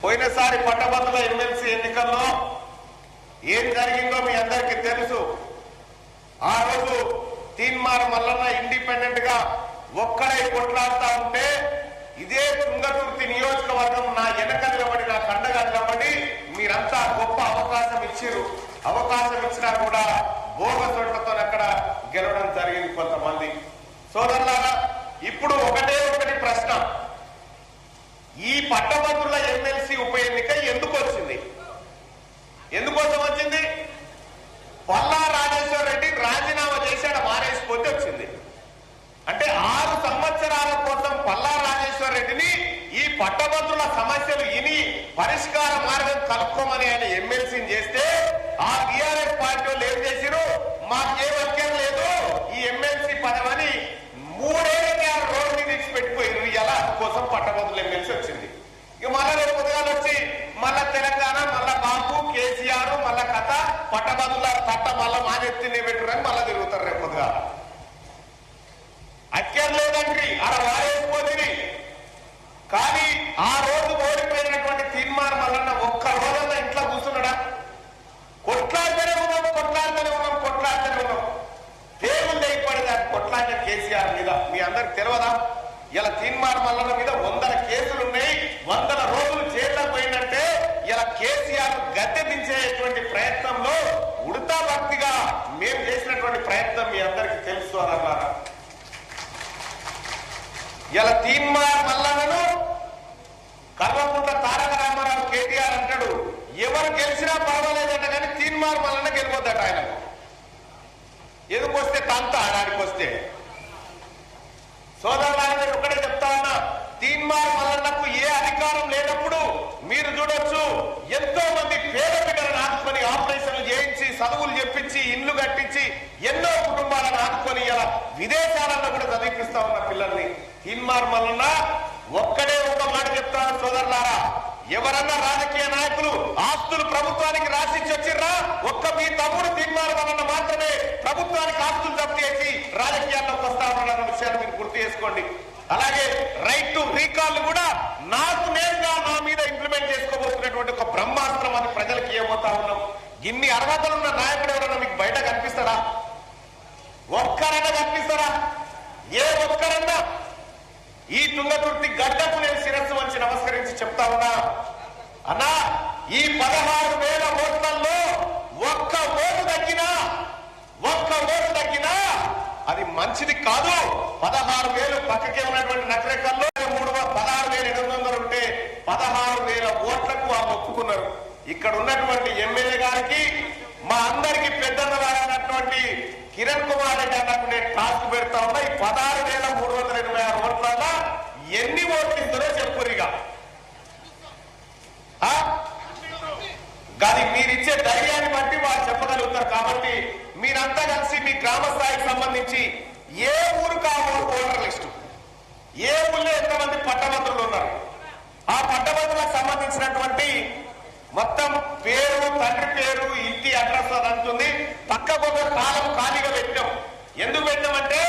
పోయినసారి పట్టభద్రుల ఎమ్మెల్సీ ఎన్నికల్లో ఏం జరిగిందో మీ అందరికీ తెలుసు. ఆ రోజు తీన్మార్ మల్లన్న ఇండిపెండెంట్ గా ఒక్కడై కొట్లాడుతా ఉంటే ఇదే తుంగతుర్తి నియోజకవర్గం నా వెనక నిలబడి నా కండగా నిలబడి మీరంతా గొప్ప అవకాశం ఇచ్చారు. అవకాశం ఇచ్చినా కూడా భోగసొట్లతో అక్కడ గెలవడం జరిగింది కొంతమంది. సోదరులారా, ఇప్పుడు ఒకటి ప్రశ్న, ఈ పట్టభద్రుల ఎమ్మెల్సీ ఉప ఎన్నిక ఎందుకు వచ్చింది? ఎందుకోసం వచ్చింది? పల్లా రాజేశ్వర రెడ్డి రాజీనామా చేశాడు, మారేసిపోతే వచ్చింది. అంటే 6 సంవత్సరాల కోసం పల్లా రాజేశ్వర రెడ్డిని ఈ పట్టభద్రుల సమస్యలు ఇని పరిష్కార మార్గం కలుపుకోమని ఆయన ఎమ్మెల్సీని చేస్తే ఆ టీఆర్ఎస్ పార్టీ వాళ్ళు ఏం చేసిరు, మాకేం అక్కర్ లేదు ఈ ఎమ్మెల్సీ పదవని 3 ఏళ్ళకి ఆ రోడ్డు మీద ఇచ్చి పెట్టిపోయారు. ఇలా కోసం పట్టభద్రుల ఎమ్మెల్సీ వచ్చింది. ఇక మళ్ళా రేపు పొద్దుగాలు వచ్చి మళ్ళా తెలంగాణ, మళ్ళా బాబు కేసీఆర్, మళ్ళా కథ పట్టభద్రుల తట్ట మళ్ళా మానెత్తిని పెట్టురని మళ్ళా తిరుగుతారు రేపు పొద్దుగా. అక్కర్లేదండి అలా వారేసిపోతుంది. కానీ ఆ రోజు ఓడిపోయినటువంటి తీన్మార్ మల్లన్న ఒక్క రోజుల్లో ఇంట్లో కూర్చున్నాడా? కొట్లాడుతూనే ఉన్నాం. దేవుళ్ళు అయిపోయింది కొట్లాడిన కేసీఆర్ మీద. మీ అందరికి తెలియదా? ఇలా తీన్మార్ మల్లన్న మీద 100 కేసులు ఉన్నాయి. 100 రోజులు జైల్లో పోయిందంటే ఇలా కేసీఆర్ గద్దె దించేటువంటి ప్రయత్నంలో ఉడతా భక్తిగా మేము చేసినటువంటి ప్రయత్నం మీ అందరికి తెలుసు అన్నారు. ఇలా తీన్మార్ మల్లన్నను కల్వకుంట్ల తారక రామారావు కేటీఆర్ అంటాడు, ఎవరు గెలిచినా పర్వాలేదట కానీ తీన్మార్ మల్లన్న గెలిపోద్దట. ఆయనకు ఎందుకొస్తే తంత ఆడానికి వస్తే. సోదరులారా, ఒకటే చెప్తా ఉన్నా, తీన్మార్ మల్లన్నకు ఏ అధికారం లేనప్పుడు మీరు చూడొచ్చు, ఎంతో మంది పేద బిడ్డలను ఆదుకొని ఆపరేషన్లు చేయించి చదువులు చెప్పించి ఇండ్లు కట్టించి ఎన్నో కుటుంబాలను ఆదుకొని ఇలా విదేశాలలో కూడా చదివిపిస్తా ఉన్న పిల్లల్ని. తీన్మార్ మల్లన్న ఒక్కడే ఒక మాట చెప్తాను సోదరులారా, ఎవరన్నా రాజకీయ నాయకులు ఆస్తులు ప్రభుత్వానికి రాసిచ్చి వచ్చిర్రా, ఒక్క మీ తమ్ముడు తీన్మార్ మల్లన్న మాత్రమే ప్రభుత్వానికి ఆస్తులు జప్తు చేసి రాజకీయాల్లోకి వస్తా ఉన్నారన్న విషయాన్ని మీరు గుర్తు చేసుకోండి. అలాగే రైట్ టు రీకాల్ కూడా నాకు నేరుగా నా మీద ఇంప్లిమెంట్ చేసుకోబోతున్నటువంటి ఒక బ్రహ్మాస్త్రం అని ప్రజలకు ఏమవుతా ఉన్నాం. ఇన్ని అర్హతలున్న నాయకుడు ఎవరన్నా మీకు బయట కనిపిస్తారా? ఒక్కరన్నా కనిపిస్తారా? ఏ ఒక్కరన్నా? ఈ తుంగతుర్తి గడ్డకు నేను శిరస్సు వంచి నమస్కరించి చెప్తా ఉన్నా, అన్నా ఈ 16,000 ఓట్లలో ఒక్క ఓటు తగ్గినా అది మంచిది కాదు. 16,000 పక్కకే ఉన్నటువంటి నగరికల్లో 16,800 ఉంటే 16,000 ఓట్లకు వాళ్ళు ఒప్పుకున్నారు. ఇక్కడ ఉన్నటువంటి ఎమ్మెల్యే గారికి, మా అందరికి పెద్దన్నటువంటి కిరణ్ కుమార్ రెడ్డి అన్నకు నేను టాస్క్ పెడతా ఉన్నా, ఈ 16,326 ఓట్లలో ఎన్ని ఓట్లు ఇస్తారో చెప్పురిగా. అది మీరిచ్చే ధైర్యాన్ని బట్టి వాళ్ళు చెప్పగలుగుతారు. కాబట్టి మీరంతా కలిసి మీ గ్రామ స్థాయికి సంబంధించి ఏ ఊరుకు ఆ ఊరు ఓటర్ లిస్టు, ఏ ఊళ్ళో ఎంతమంది పట్టభద్రులు ఉన్నారు, ఆ పట్టభద్రులకు సంబంధించినటువంటి మొత్తం పేరు, తండ్రి పేరు, ఇంటి అడ్రస్ అది అంటుంది. పక్కకు ఒక కాలం ఖాళీగా పెట్టాం. ఎందుకు పెట్టామంటే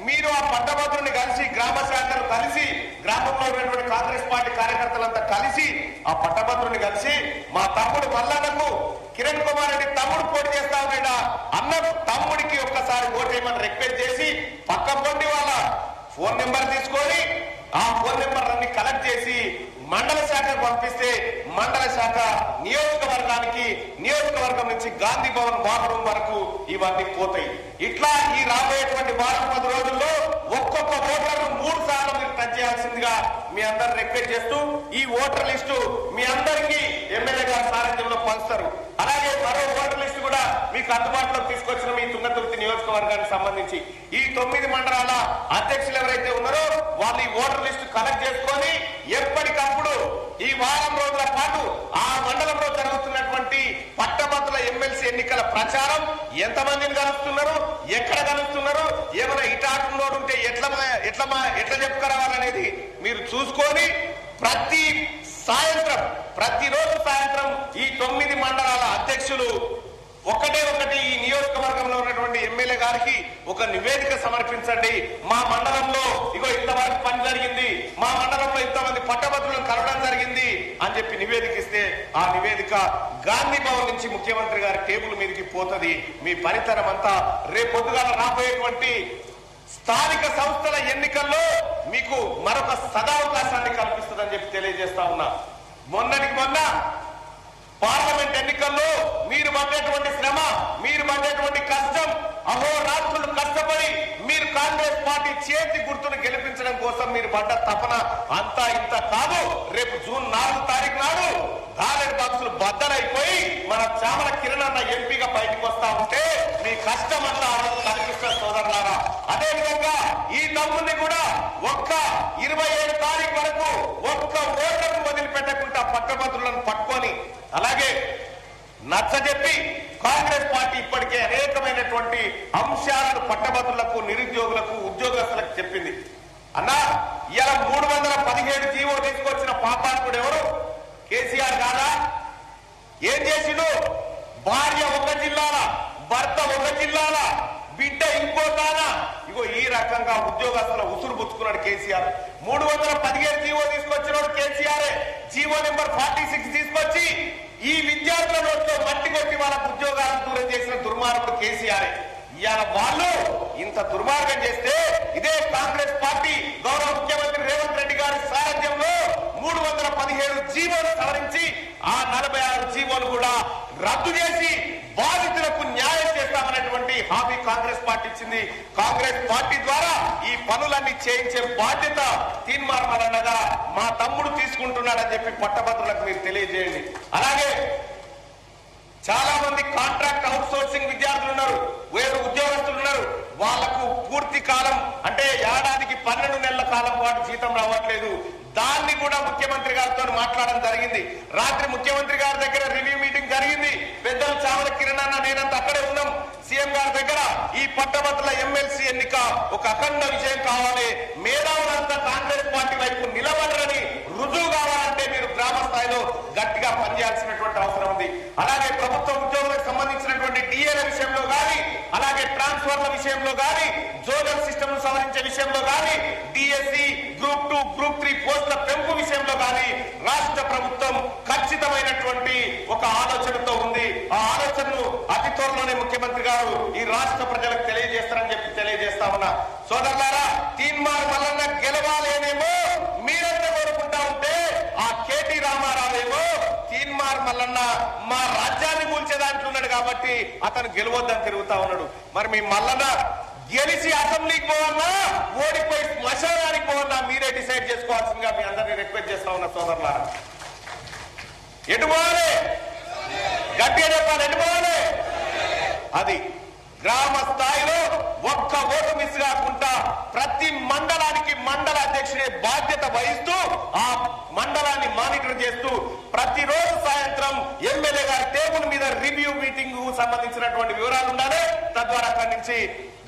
మీరు ఆ పట్టభద్రుని కలిసి, గ్రామ శాఖలు కలిసి, గ్రామంలో ఉన్నటువంటి కాంగ్రెస్ పార్టీ కార్యకర్తలంతా కలిసి ఆ పట్టభద్రుని కలిసి మా తమ్ముడు మల్లన్నకు కిరణ్ కుమార్ రెడ్డి తమ్ముడు పోటీ చేస్తా ఉన్నాడా అన్న తమ్ముడికి ఒక్కసారి ఓటేయమని రిక్వెస్ట్ చేసి పక్క పొండి వాళ్ళ ఫోన్ నెంబర్ తీసుకొని ఆ ఫోన్ నెంబర్ అన్ని కలెక్ట్ చేసి మండల శాఖకు పంపిస్తే మండల శాఖ నియోజకవర్గానికి, నియోజకవర్గం నుంచి గాంధీ భవన్ వాహనం వరకు ఇవన్నీ పోతాయి. ఇట్లా ఈ రాబోయేటువంటి 10 రోజుల్లో ఒక్కొక్క ఓటర్ను 3 సార్లు మీరు టచ్ చేయాల్సిందిగా మీ అందరు రిక్వెస్ట్ చేస్తూ ఈ ఓటర్ లిస్టు మీ అందరికీ ఎమ్మెల్యే గారి సారథ్యంలో పంచుతారు. అలాగే మరో ఓటర్ లిస్టు కూడా మీకు అందుబాటులోకి తీసుకొచ్చిన మీ తుంగతుర్తి నియోజకవర్గానికి సంబంధించి ఈ 9 మండలాల అధ్యక్షులు ఎవరైతే ఉన్నారో వాళ్ళు ఈ ఓటర్ లిస్టు కలెక్ట్ చేసుకొని ఎప్పటికప్పుడు ఈ వారం రోజుల పాటు ఆ మండలంలో జరుగుతున్నటువంటి పట్టభద్రుల ఎమ్మెల్సీ ఎన్నికల ప్రచారం, ఎంతమందిని కలుస్తున్నారు, ఎక్కడ కలుస్తున్నారు, ఏమైనా ఇటాటంలో ఉంటే ఎట్లా చెప్పుకోవాలనేది మీరు చూసుకొని ప్రతిరోజు సాయంత్రం ఈ 9 మండలాల అధ్యక్షులు ఒకటి ఈ నియోజకవర్గంలో ఉన్నటువంటి ఎమ్మెల్యే గారికి ఒక నివేదిక సమర్పించండి. మా మండలంలో ఇగో ఇంతవరకు పని జరిగింది, మా మండలంలో ఇంతమంది పట్టభద్రులను కలవడం జరిగింది అని చెప్పి నివేదిక ఇస్తే ఆ నివేదిక గాంధీ భవన్ నుంచి ముఖ్యమంత్రి గారి టేబుల్ మీదకి పోతుంది. మీ పనితనం అంతా రేపొద్దుగాల రాబోయేటువంటి స్థానిక సంస్థల ఎన్నికల్లో మీకు మరొక సదావకాశాన్ని కల్పిస్తుందని చెప్పి తెలియజేస్తా ఉన్నా. మొన్నటికి మొన్న పార్లమెంట్ ఎన్నికల్లో మీరు పడ్డటువంటి శ్రమ, మీరు పడ్డటువంటి కష్టం, అహోరాత్రులు కష్టపడి మీరు కాంగ్రెస్ పార్టీ చేతి గుర్తును గెలిపించడం కోసం మీరు పడ్డ తపన అంతా ఇంత కాదు. రేపు జూన్ 4 తారీఖు నాడు బ్యాలెట్ బాక్సులు బద్దలైపోయి మన చామల కిరణ్ అన్న ఎంపీగా బయటకు వస్తా ఉంటే మీ కష్టం అంతా కనిపిస్తున్న సోదరులారా. అదే విధంగా ఈ తమ్ముడిని కూడా ఒక్క 27 తారీఖు వరకు ఒక్క ఓటర్ను వదిలిపెట్టకుండా పట్టభద్రులను పట్టుకొని అలాగే నచ్చజెప్పి కాంగ్రెస్ పార్టీ ఇప్పటికే అనేకమైనటువంటి అంశాలను పట్టభద్రులకు, నిరుద్యోగులకు, ఉద్యోగస్తులకు చెప్పింది. అన్నా ఇలా 317 జీవో తీసుకొచ్చిన పాపాత్ముడు ఎవరు? కేసీఆర్ కాదా? ఏం చేసిండు? భార్య ఒక జిల్లాల, భర్త ఒక జిల్లాల, బిడ్డ ఇంకో తానా. ఇగో ఈ రకంగా ఉద్యోగస్తుల ఉసురు పుచ్చుకున్నాడు కేసీఆర్. 317 జీవో తీసుకొచ్చినాడు కేసీఆర్. జీవో నెంబర్ 46 తీసుకొచ్చి ఈ విద్యార్థుల నోట్లో మట్టి కొట్టి వాళ్ళకు ఉద్యోగాలు దూరం చేసిన దుర్మార్గుడు కేసీఆర్. ఇవాళ వాళ్ళు ఇంత దుర్మార్గం చేస్తే ఇదే కాంగ్రెస్ పార్టీ గౌరవ ముఖ్యమంత్రి రేవంత్ రెడ్డి గారి సారథ్యంలో 317 జీవోలు సవరించి ఆ 46 జీవోలు కూడా రద్దు చేసి బాధితులకు న్యాయం చేస్తామనేటువంటి హామీ కాంగ్రెస్ పార్టీ ఇచ్చింది. కాంగ్రెస్ పార్టీ ద్వారా ఈ పనులన్నీ చేయించే బాధ్యత తీన్మార్ మల్లన్నగా మా తమ్ముడు తీసుకుంటున్నాడని చెప్పి పట్టభద్రులకు మీరు తెలియజేయండి. అలాగే చాలా మంది కాంట్రాక్ట్ అవుట్ సోర్సింగ్ విద్యార్థులు ఉన్నారు, వేరు ఉద్యోగస్తులు ఉన్నారు. వాళ్లకు పూర్తి కాలం అంటే ఏడాదికి 12 నెలల కాలం పాటు జీతం రావట్లేదు. దాన్ని కూడా ముఖ్యమంత్రి గారితో మాట్లాడడం జరిగింది. రాత్రి ముఖ్యమంత్రి గారి దగ్గర రివ్యూ మీటింగ్ జరిగింది. పెద్దలు చామల కిరణ్ అన్న నేనంతా అక్కడే ఉన్నాం. సీఎం గారి దగ్గర ఈ పట్టభద్రుల ఎమ్మెల్సీ ఎన్నిక ఒక అఖండ విజయం కావాలి, మేధావులంతా కాంగ్రెస్ పార్టీ వైపు నిలబడరని రుజువు కావాలంటే మీరు గ్రామ స్థాయిలో గట్టిగా పనిచేయాల్సినటువంటి అవసరం ఉంది. అలాగే ప్రభుత్వ ఉద్యోగులకు సంబంధించినటువంటి డిఏల విషయంలో గాని, అలాగే ట్రాన్స్ఫర్ల విషయంలో గాని, జోనల్ సిస్టమ్ సవరించే విషయంలో గాని, డిఎస్సి గ్రూప్ 2, గ్రూప్ 3 పోస్టుల పెంపు విషయంలో గాని రాష్ట్ర ప్రభుత్వం ఖచ్చితమైనటువంటి ఒక ఆలోచనతో ఉంది. ఆ ఆలోచనను అతి త్వరలోనే ముఖ్యమంత్రి గారు ఈ రాష్ట్ర ప్రజలకు తెలియజేస్తారని చెప్పి తెలియజేస్తా ఉన్నా. సోదరులారా, తీన్మార్ మల్లన్న గెలవాలేనేమో మీరంతా కోరుకుంటా ఉంటే ఆ కేటీ రామారావేమో తీన్మార్ మల్లన్న మా రాజ్యాన్ని కూల్చేదాంట్లున్నాడు కాబట్టి అతను గెలవద్దని తిరుగుతా ఉన్నాడు. మరి మీ మల్లన్న గెలిచి అసెంబ్లీకి పోవన్నా, ఓడిపోయి శ్మశానానికి పోవన్నా మీరే డిసైడ్ చేసుకోవాల్సిందిగా మీ అందరినీ రిక్వెస్ట్ చేస్తా ఉన్నా. సోదరులారా, ఎటు పోవాలి? గట్టిగా చెప్పాలి, ఎటు పోవాలి? అది గ్రామ స్థాయిలో ఒక్క ఓటు మిస్ కాకుండా ప్రతి మండలానికి మండల అధ్యక్షుడే బాధ్యత వహిస్తూ ఆ మండలాన్ని మానిటర్ చేస్తూ ప్రతిరోజు సాయంత్రం ఎమ్మెల్యే గారి టేబుల్ మీద రివ్యూ మీటింగ్ సంబంధించినటువంటి వివరాలు ఉండాలి. తద్వారా అక్కడి నుంచి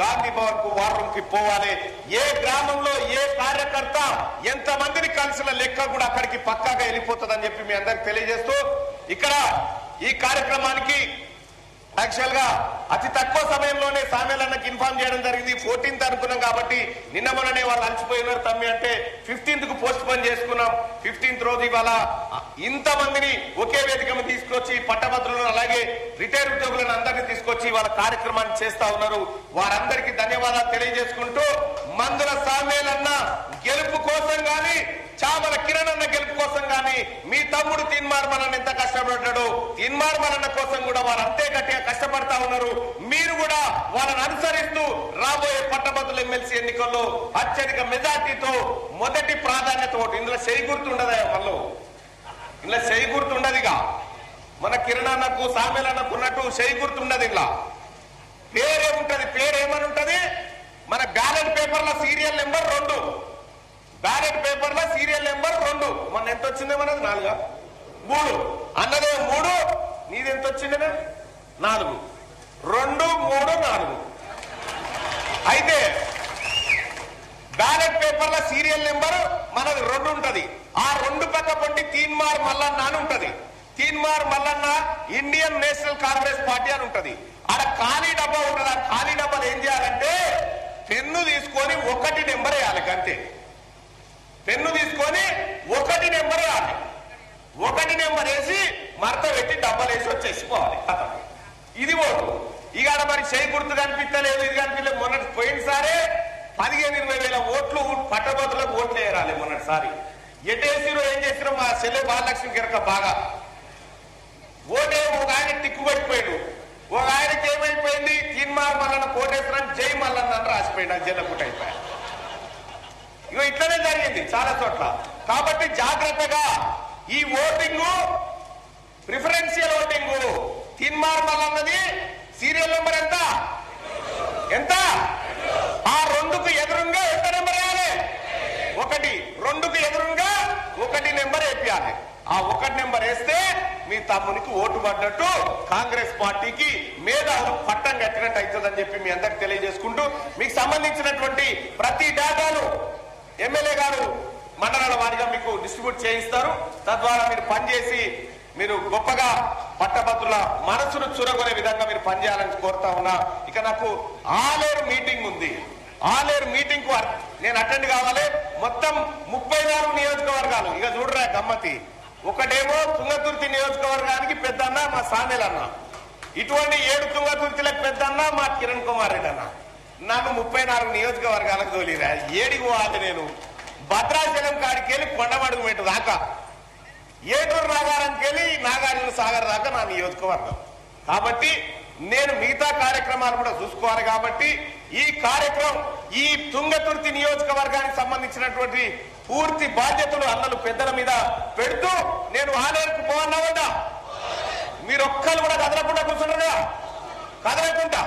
గాంధీ భవన్ కు వార్ రూమ్ కి పోవాలి. ఏ గ్రామంలో ఏ కార్యకర్త ఎంత మందిని కలిసిన లెక్క కూడా అక్కడికి పక్కాగా వెళ్ళిపోతుందని చెప్పి మీ అందరికి తెలియజేస్తూ ఇక్కడ ఈ కార్యక్రమానికి యాక్చువల్ గా అతి తక్కువ సమయంలోనే సామేలన్నకి ఇన్ఫార్మ్ చేయడం జరిగింది. 14th అనుకున్నాం కాబట్టి నిన్న మొన్ననే వాళ్ళు అలసిపోయినారు తమ్మి అంటే 15th కు పోస్ట్ పోన్ చేసుకున్నాం. 15th రోజు ఇవాళ ఇంతమందిని ఒకే వేదిక తీసుకొచ్చి పట్టభద్రులను అలాగే రిటైర్ ఉద్యోగులను అందరినీ తీసుకొచ్చి వాళ్ళ కార్యక్రమాన్ని చేస్తా ఉన్నారు. వారందరికీ ధన్యవాదాలు తెలియజేసుకుంటూ మందుల సామేలన్న గెలుపు కోసం గాని, చామల కిరణ్ అన్న గెలుపు కోసం గాని మీ తమ్ముడు తీన్మార్ మల్లన్న ఎంత కష్టపడ్డాడు, తీన్మార్ మల్లన్న కోసం కూడా వారు అంతే గట్టిగా కష్టపడతా ఉన్నారు. మీరు కూడా వాళ్ళని అనుసరిస్తూ రాబోయే పట్టభద్రుల ఎమ్మెల్సీ ఎన్నికల్లో అత్యధిక మెజార్టీతో మొదటి ప్రాధాన్యత ఓటు. ఇందులో చేయి గుర్తుండదా? వాళ్ళు ఇందులో చేయి గుర్తుండదుగా. మన కిరణ్ అన్నకు సామేలన్నకు ఉన్నట్టు చేయి గుర్తుండదు. ఇలా పేరేముంటది, పేరేమని ఉంటది? మన బ్యాలెట్ పేపర్ల సీరియల్ నెంబర్ 2, బ్యాలెట్ పేపర్ల సీరియల్ నెంబర్ 2. మొన్న ఎంత వచ్చిందే? మనది 4, 3 అన్నదే 3. నీది ఎంత వచ్చిందే? 4. 2, 3, 4. అయితే బ్యాలెట్ పేపర్ల సీరియల్ నెంబర్ మనది 2 ఉంటది. ఆ 2 పక్క పొంటి తీన్మార్ మల్లన్న అని ఉంటది. Teenmar Mallanna Indian National Congress party అని ఉంటది. ఆడ ఖాళీ డబ్బా ఉంటది. ఆ ఖాళీ డబ్బాలు ఏం చేయాలంటే పెన్ను తీసుకొని 1 నెంబర్ వేయాలి. అంతే, పెన్ను తీసుకొని 1 నెంబర్ వేయాలి. 1 నెంబర్ వేసి మడత పెట్టి డబ్బాలు వేసి వచ్చేసిపోవాలి. ఇది ఓటు. ఇక మరి చేయి గుర్తు కనిపించలేదు, ఇది కనిపించలేదు. మొన్నటి పోయినసారే 15-20 వేల ఓట్లు పట్టభద్రులకు ఓట్లు వేయాలి. మొన్నటిసారి ఎటేసిరో ఏం చేసిరో మా చెల్లె బాలలక్ష్మి గిరక బాగా ఓటే ఒక ఆయన టిక్కు పట్టిపోయాడు. ఒక ఆయనకి ఏమైపోయింది, తీన్మార్ మల్లన్న కోటేశ్వరం జై మల్లన్న అని రాసిపోయింది. అది జల్లకుట అయిపోయాడు. ఇక ఇట్లనే జరిగింది చాలా చోట్ల. కాబట్టి జాగ్రత్తగా ఈ ఓటింగు ప్రిఫరెన్షియల్ ఓటింగు. తీన్మార్ మల్లన్నది సీరియల్ నెంబర్ ఎంత ఎంత? ఆ 2కు ఎదురుగా ఎంత నెంబర్ వేయాలి? 1. 2కు ఎదురుగా 1 నెంబర్ వేయాలి. ఆ 1 నెంబర్ వేస్తే మీ తమ్మునికి ఓటు పడ్డట్టు, కాంగ్రెస్ పార్టీకి మేధావులు పట్టం కట్టినట్టు అవుతుందని చెప్పి మీ అందరికి తెలియజేసుకుంటూ, మీకు సంబంధించినటువంటి ప్రతి డేటాను ఎమ్మెల్యే గారు మండలాల వారిగా మీకు డిస్ట్రిబ్యూట్ చేయిస్తారు. తద్వారా మీరు పనిచేసి మీరు గొప్పగా పట్టభద్రుల మనసును చురగొనే విధంగా మీరు పనిచేయాలని కోరుతా ఉన్నా. ఇక నాకు ఆలేరు మీటింగ్ ఉంది. ఆలేరు మీటింగ్ కు నేను అటెండ్ కావాలి. మొత్తం 34 నియోజకవర్గాలు. ఇక చూడరా గమ్మతి, ఒకటేమో తుంగతుర్తి నియోజకవర్గానికి పెద్దన్న మా సామెల్ అన్న, ఇటువంటి 7 తుంగతుర్తిలకు పెద్దన్న మా కిరణ్ కుమార్ రెడ్డి అన్న. నన్ను 34 నియోజకవర్గాలకు తోలిరా. ఏడికి పోవాలి నేను? భద్రాచలం కాడికి వెళ్ళి కొండమడుగు మెట్టు దాకా, ఏటూరు నాగారానికి వెళ్ళి నాగార్జున సాగర్ దాకా నా నియోజకవర్గం. కాబట్టి నేను మిగతా కార్యక్రమాలు కూడా చూసుకోవాలి. కాబట్టి ఈ కార్యక్రమం ఈ తుంగతుర్తి నియోజకవర్గానికి సంబంధించినటువంటి పూర్తి బాధ్యతలు అన్నలు పెద్దల మీద పెడుతూ నేను ఆలేరుకు పోవన్నా వద్దా? మీరు ఒక్కరు కూడా కదలకుండా కూర్చున్నారుగా, కదలకుండా